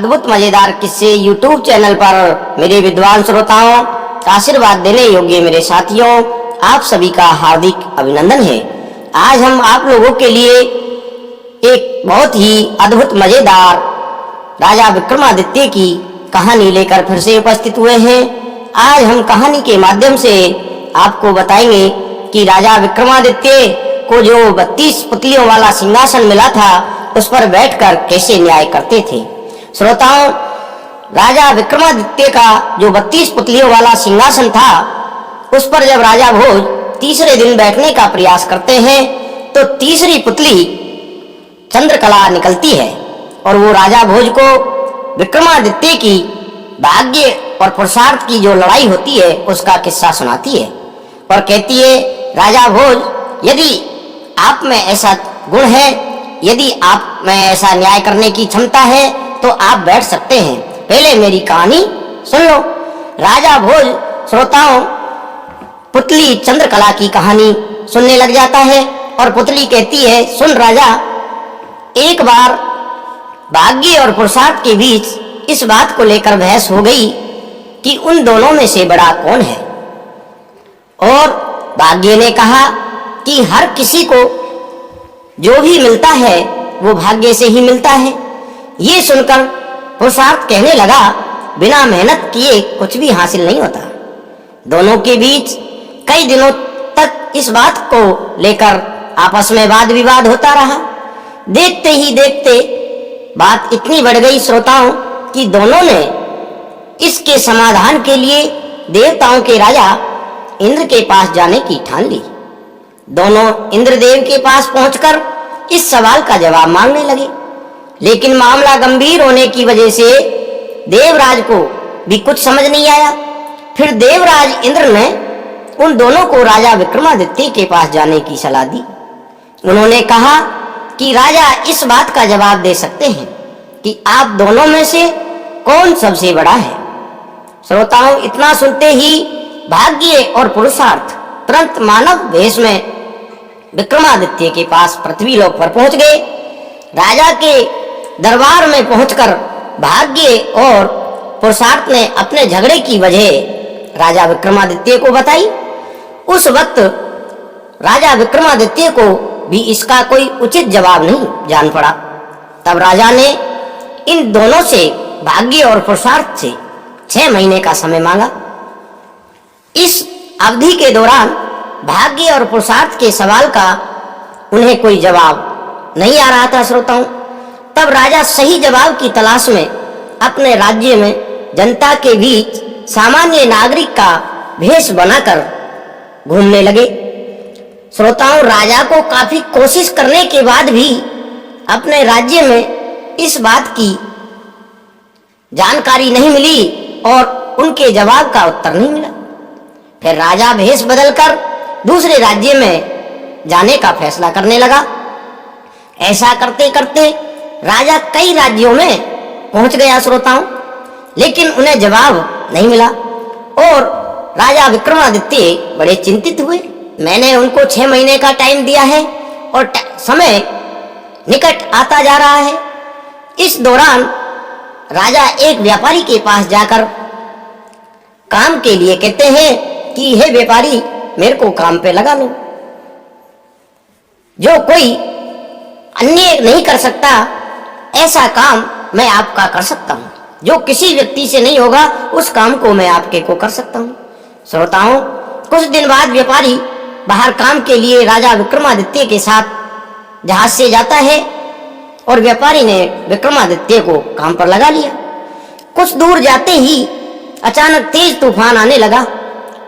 अद्भुत मजेदार किस्से यूट्यूब चैनल पर मेरे विद्वान श्रोताओं, आशीर्वाद देने योग्य मेरे साथियों, आप सभी का हार्दिक अभिनंदन है। आज हम आप लोगों के लिए एक बहुत ही अद्भुत मजेदार राजा विक्रमादित्य की कहानी लेकर फिर से उपस्थित हुए हैं। आज हम कहानी के माध्यम से आपको बताएंगे कि राजा विक्रमादित्य को जो 32 पुतलियों वाला सिंहासन मिला था, उस पर बैठकर कैसे न्याय करते थे। श्रोताओं, राजा विक्रमादित्य का जो 32 पुतलियों वाला सिंहासन था, उस पर जब राजा भोज तीसरे दिन बैठने का प्रयास करते हैं तो तीसरी पुतली चंद्रकला निकलती है और वो राजा भोज को विक्रमादित्य की भाग्य और पुरुषार्थ की जो लड़ाई होती है उसका किस्सा सुनाती है और कहती है, राजा भोज, यदि आप में ऐसा गुण है, यदि आप में ऐसा न्याय करने की क्षमता है तो आप बैठ सकते हैं। पहले मेरी कहानी सुन लो। राजा भोज श्रोताओं पुतली चंद्रकला की कहानी सुनने लग जाता है और पुतली कहती है, सुन राजा, एक बार भाग्य और पुरुषार्थ के बीच इस बात को लेकर बहस हो गई कि उन दोनों में से बड़ा कौन है। और भाग्य ने कहा कि हर किसी को जो भी मिलता है वो भाग्य से ही मिलता है। ये सुनकर पुरुषार्थ कहने लगा, बिना मेहनत किए कुछ भी हासिल नहीं होता। दोनों के बीच कई दिनों तक इस बात को लेकर आपस में वाद विवाद होता रहा। देखते ही देखते बात इतनी बढ़ गई श्रोताओं कि दोनों ने इसके समाधान के लिए देवताओं के राजा इंद्र के पास जाने की ठान ली। दोनों इंद्रदेव के पास पहुंचकर इस सवाल का जवाब मांगने लगे, लेकिन मामला गंभीर होने की वजह से देवराज को भी कुछ समझ नहीं आया। फिर देवराज इंद्र ने उन दोनों को राजा विक्रमादित्य के पास जाने की सलाह दी। उन्होंने कहा कि राजा इस बात का जवाब दे सकते हैं कि आप दोनों में से कौन सबसे बड़ा है। श्रोताओं, इतना सुनते ही भाग्य और पुरुषार्थ तुरंत मानव वेश में विक्रमादित्य के पास पृथ्वी लोक पर पहुंच गए। राजा के दरबार में पहुंचकर भाग्य और पुरुषार्थ ने अपने झगड़े की वजह राजा विक्रमादित्य को बताई। उस वक्त राजा विक्रमादित्य को भी इसका कोई उचित जवाब नहीं जान पड़ा। तब राजा ने इन दोनों से, भाग्य और पुरुषार्थ से 6 महीने का समय मांगा। इस अवधि के दौरान भाग्य और पुरुषार्थ के सवाल का उन्हें कोई जवाब नहीं आ रहा था। श्रोताओं, तब राजा सही जवाब की तलाश में अपने राज्य में जनता के बीच सामान्य नागरिक का भेष बनाकर घूमने लगे। श्रोताओं, राजा को काफी कोशिश करने के बाद भी अपने राज्य में इस बात की जानकारी नहीं मिली और उनके जवाब का उत्तर नहीं मिला। फिर राजा भेष बदलकर दूसरे राज्य में जाने का फैसला करने लगा। ऐसा करते करते राजा कई राज्यों में पहुंच गया श्रोताओं, लेकिन उन्हें जवाब नहीं मिला और राजा विक्रमादित्य बड़े चिंतित हुए। मैंने उनको 6 महीने का टाइम दिया है और समय निकट आता जा रहा है। इस दौरान राजा एक व्यापारी के पास जाकर काम के लिए कहते हैं कि हे व्यापारी, मेरे को काम पे लगा लो। जो कोई अन्य नहीं कर सकता ऐसा काम मैं आपका कर सकता हूँ। जो किसी व्यक्ति से नहीं होगा उस काम को मैं आपके को कर सकता हूँ। श्रोताओं, कुछ दिन बाद व्यापारी बाहर काम के लिए राजा विक्रमादित्य के साथ जहाज से जाता है और व्यापारी ने विक्रमादित्य को काम पर लगा लिया। कुछ दूर जाते ही अचानक तेज तूफान आने लगा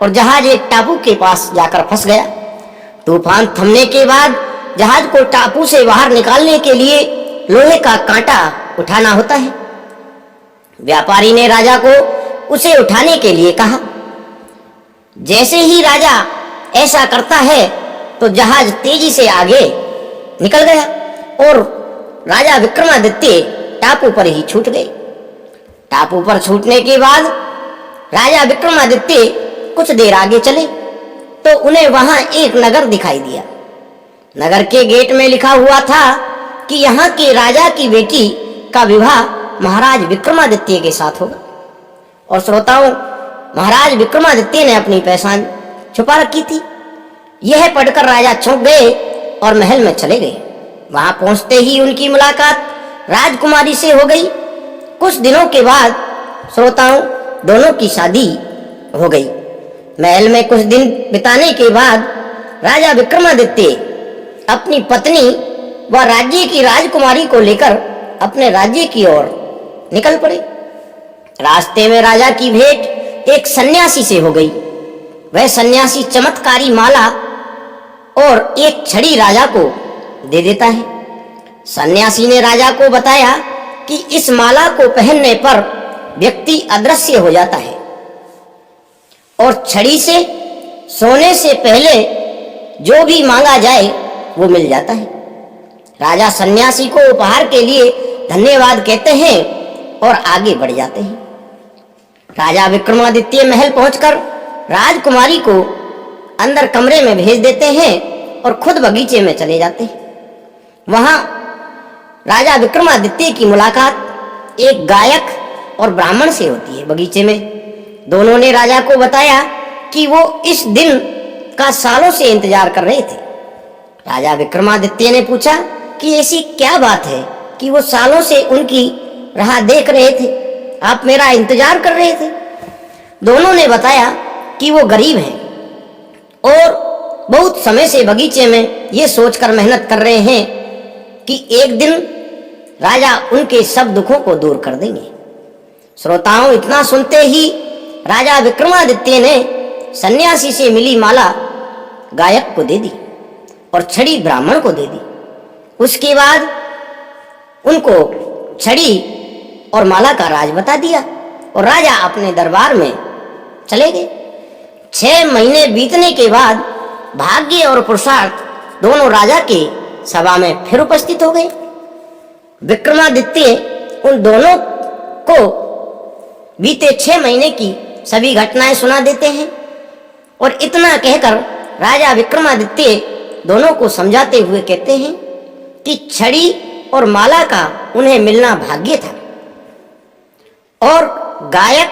और जहाज एक टापू के पास जाकर फंस गया। तूफान थमने के बाद जहाज को टापू से बाहर निकालने के लिए लोहे का कांटा उठाना होता है। व्यापारी ने राजा को उसे उठाने के लिए कहा। जैसे ही राजा ऐसा करता है तो जहाज तेजी से आगे निकल गया और राजा विक्रमादित्य टापू पर ही छूट गए। टापू पर छूटने के बाद राजा विक्रमादित्य कुछ देर आगे चले तो उन्हें वहां एक नगर दिखाई दिया। नगर के गेट में लिखा हुआ था कि यहाँ के राजा की बेटी का विवाह महाराज विक्रमादित्य के साथ होगा। और श्रोताओं, महाराज विक्रमादित्य ने अपनी पहचान छुपा रखी थी। यह पढ़कर राजा चौंक गए और महल में चले गए। वहां पहुंचते ही उनकी मुलाकात राजकुमारी से हो गई। कुछ दिनों के बाद श्रोताओं, दोनों की शादी हो गई। महल में कुछ दिन बिताने के बाद राजा विक्रमादित्य अपनी पत्नी व राज्य की राजकुमारी को लेकर अपने राज्य की ओर निकल पड़े। रास्ते में राजा की भेंट एक सन्यासी से हो गई। वह सन्यासी चमत्कारी माला और एक छड़ी राजा को दे देता है। सन्यासी ने राजा को बताया कि इस माला को पहनने पर व्यक्ति अदृश्य हो जाता है और छड़ी से सोने से पहले जो भी मांगा जाए वो मिल जाता है। राजा सन्यासी को उपहार के लिए धन्यवाद कहते हैं और आगे बढ़ जाते हैं। राजा विक्रमादित्य महल पहुंचकर राजकुमारी को अंदर कमरे में भेज देते हैं और खुद बगीचे में चले जाते हैं। वहां राजा विक्रमादित्य की मुलाकात एक गायक और ब्राह्मण से होती है। बगीचे में दोनों ने राजा को बताया कि वो इस दिन का सालों से इंतजार कर रहे थे। राजा विक्रमादित्य ने पूछा कि ऐसी क्या बात है कि वो सालों से उनकी राह देख रहे थे, आप मेरा इंतजार कर रहे थे। दोनों ने बताया कि वो गरीब हैं और बहुत समय से बगीचे में ये सोचकर मेहनत कर रहे हैं कि एक दिन राजा उनके सब दुखों को दूर कर देंगे। श्रोताओं, इतना सुनते ही राजा विक्रमादित्य ने सन्यासी से मिली माला गायक को दे दी और छड़ी ब्राह्मण को दे दी। उसके बाद उनको छड़ी और माला का राज बता दिया और राजा अपने दरबार में चले गए। 6 महीने बीतने के बाद भाग्य और पुरुषार्थ दोनों राजा के सभा में फिर उपस्थित हो गए। विक्रमादित्य उन दोनों को बीते 6 महीने की सभी घटनाएं सुना देते हैं और इतना कहकर राजा विक्रमादित्य दोनों को समझाते हुए कहते हैं कि छड़ी और माला का उन्हें मिलना भाग्य था और गायक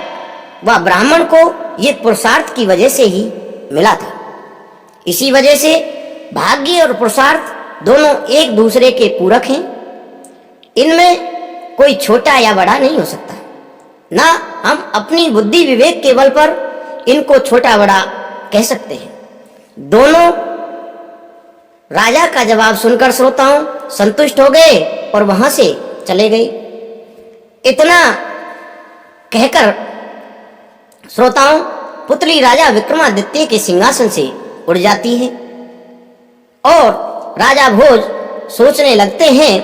व ब्राह्मण को ये पुरुषार्थ की वजह से ही मिला था। इसी वजह से भाग्य और पुरुषार्थ दोनों एक दूसरे के पूरक हैं। इनमें कोई छोटा या बड़ा नहीं हो सकता, ना हम अपनी बुद्धि विवेक के बल पर इनको छोटा बड़ा कह सकते हैं। दोनों राजा का जवाब सुनकर श्रोताओं संतुष्ट हो गए और वहां से चले गए। इतना कहकर श्रोताओं पुतली राजा विक्रमादित्य के सिंहासन से उड़ जाती है और राजा भोज सोचने लगते हैं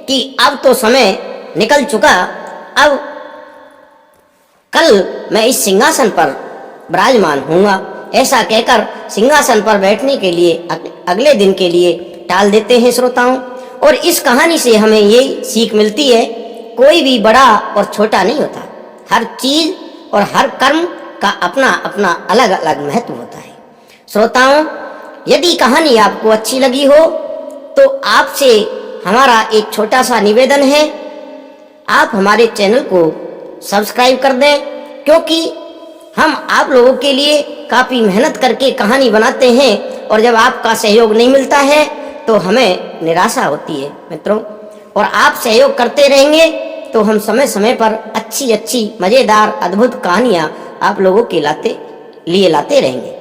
कि अब तो समय निकल चुका, अब कल मैं इस सिंहासन पर विराजमान होऊंगा। ऐसा कहकर सिंहासन पर बैठने के लिए अगले दिन के लिए टाल देते हैं श्रोताओं। और इस कहानी से हमें ये सीख मिलती है, कोई भी बड़ा और छोटा नहीं होता। हर चीज और हर कर्म का अपना अपना अलग अलग महत्व होता है। श्रोताओं, यदि कहानी आपको अच्छी लगी हो तो आपसे हमारा एक छोटा सा निवेदन है, आप हमारे चैनल को सब्सक्राइब कर दें, क्योंकि हम आप लोगों के लिए काफ़ी मेहनत करके कहानी बनाते हैं और जब आपका सहयोग नहीं मिलता है तो हमें निराशा होती है मित्रों। और आप सहयोग करते रहेंगे तो हम समय समय पर अच्छी अच्छी मज़ेदार अद्भुत कहानियाँ आप लोगों के लिए लाते रहेंगे।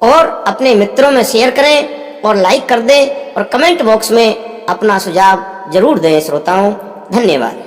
और अपने मित्रों में शेयर करें और लाइक कर दें और कमेंट बॉक्स में अपना सुझाव जरूर दें। श्रोताओं, धन्यवाद।